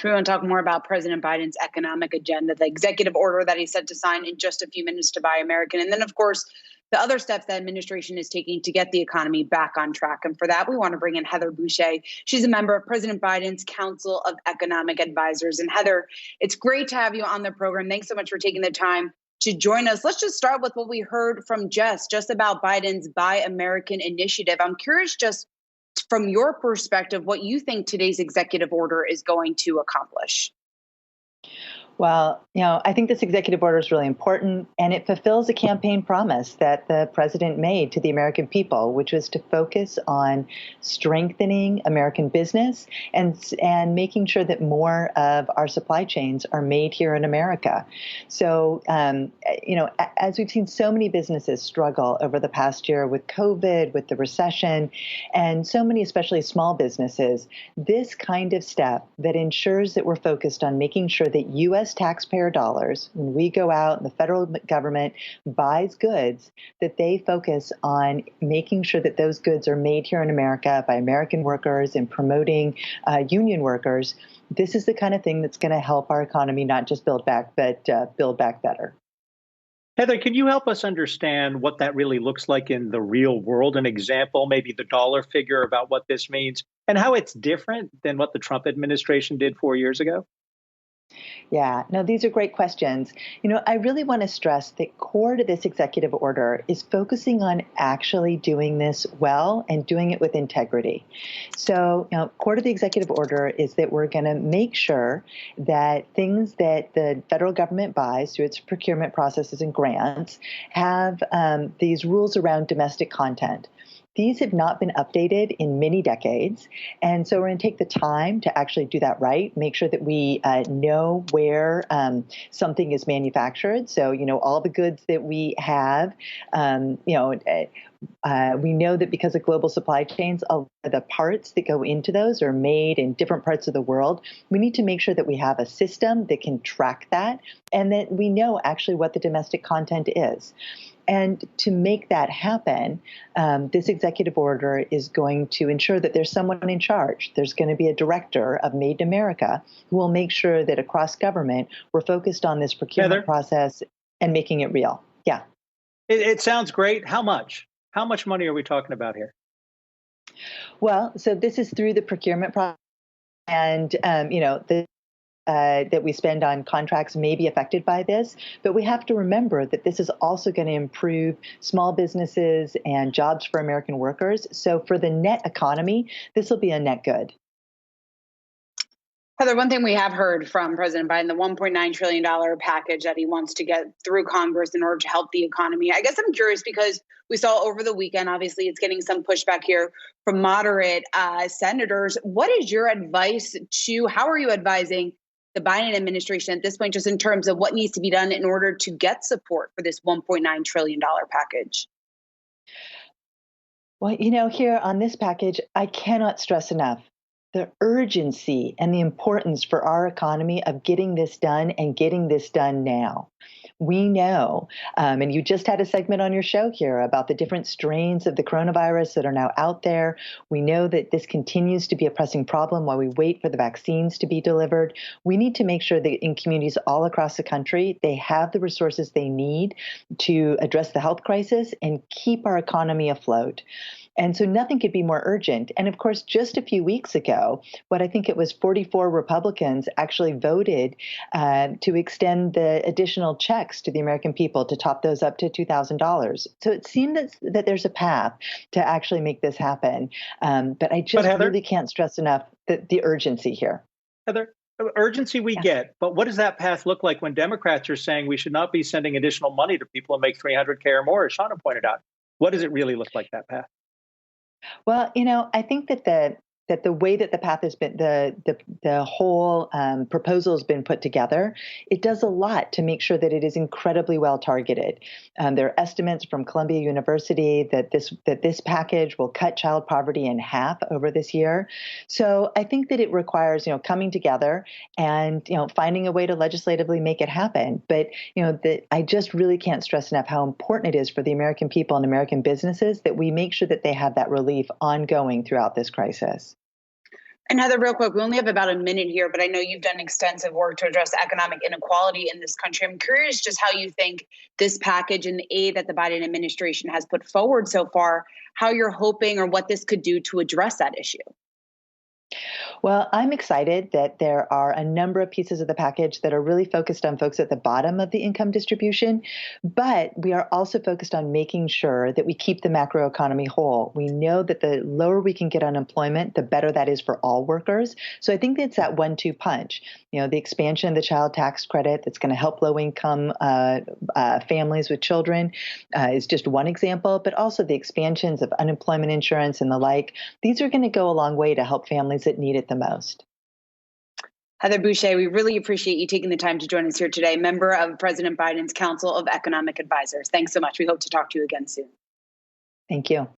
much. We want to talk more about President Biden's economic agenda, the executive order that he's set to sign in just a few minutes to Buy American. And then, of course, the other steps the administration is taking to get the economy back on track. And for that, we want to bring in Heather Boushey. She's a member of President Biden's Council of Economic Advisors. And Heather, it's great to have you on the program. Thanks so much for taking the time to join us. Let's just start with what we heard from Jess just about Biden's Buy American initiative. I'm curious, just from your perspective, what you think today's executive order is going to accomplish. Well, I think this executive order is really important, and it fulfills a campaign promise that the president made to the American people, which was to focus on strengthening American business and making sure that more of our supply chains are made here in America. So, as we've seen so many businesses struggle over the past year with COVID, with the recession, and so many, especially small businesses, this kind of step that ensures that we're focused on making sure that U.S. taxpayer dollars, when we go out and the federal government buys goods, that they focus on making sure that those goods are made here in America by American workers and promoting union workers. This is the kind of thing that's going to help our economy not just build back, but build back better. Heather, can you help us understand what that really looks like in the real world? An example, maybe the dollar figure about what this means and how it's different than what the Trump administration did 4 years ago? Yeah, no, these are great questions. I really want to stress that core to this executive order is focusing on actually doing this well and doing it with integrity. So, core to the executive order is that we're going to make sure that things that the federal government buys through its procurement processes and grants have these rules around domestic content. These have not been updated in many decades, and so we're going to take the time to actually do that right, make sure that we know where something is manufactured. So, all the goods that we have, we know that because of global supply chains, all the parts that go into those are made in different parts of the world. We need to make sure that we have a system that can track that and that we know actually what the domestic content is. And to make that happen, this executive order is going to ensure that there's someone in charge. There's going to be a director of Made in America who will make sure that across government, we're focused on this procurement Heather? process and making it real. Yeah. It sounds great. How much? How much money are we talking about here? Well, so this is through the procurement process. And, that we spend on contracts may be affected by this, but we have to remember that this is also going to improve small businesses and jobs for American workers. So for the net economy, this will be a net good. Heather, one thing we have heard from President Biden, the $1.9 trillion package that he wants to get through Congress in order to help the economy. I guess I'm curious because we saw over the weekend, obviously, it's getting some pushback here from moderate senators. What is your advice how are you advising the Biden administration at this point, just in terms of what needs to be done in order to get support for this $1.9 trillion package? Well, here on this package, I cannot stress enough the urgency and the importance for our economy of getting this done and getting this done now. We know, and you just had a segment on your show here about the different strains of the coronavirus that are now out there. We know that this continues to be a pressing problem while we wait for the vaccines to be delivered. We need to make sure that in communities all across the country, they have the resources they need to address the health crisis and keep our economy afloat. And so nothing could be more urgent. And of course, just a few weeks ago, what I think it was 44 Republicans actually voted to extend the additional checks to the American people to top those up to $2,000. So it seemed that there's a path to actually make this happen. But I just really can't stress enough the urgency here. Heather, urgency we get, but what does that path look like when Democrats are saying we should not be sending additional money to people who make $300K or more, as Shauna pointed out? What does it really look like, that path? Well, I think that the way that the path has been, the whole proposal has been put together, it does a lot to make sure that it is incredibly well targeted. There are estimates from Columbia University that this package will cut child poverty in half over this year. So I think that it requires coming together and finding a way to legislatively make it happen. But I just really can't stress enough how important it is for the American people and American businesses that we make sure that they have that relief ongoing throughout this crisis. And Heather, real quick, we only have about a minute here, but I know you've done extensive work to address economic inequality in this country. I'm curious just how you think this package and the aid that the Biden administration has put forward so far, how you're hoping or what this could do to address that issue. Well, I'm excited that there are a number of pieces of the package that are really focused on folks at the bottom of the income distribution, but we are also focused on making sure that we keep the macroeconomy whole. We know that the lower we can get unemployment, the better that is for all workers. So I think it's that 1-2 punch. The expansion of the child tax credit that's going to help low-income families with children is just one example, but also the expansions of unemployment insurance and the like. These are going to go a long way to help families that need it the most. Heather Boushey, we really appreciate you taking the time to join us here today, member of President Biden's Council of Economic Advisors. Thanks so much. We hope to talk to you again soon. Thank you.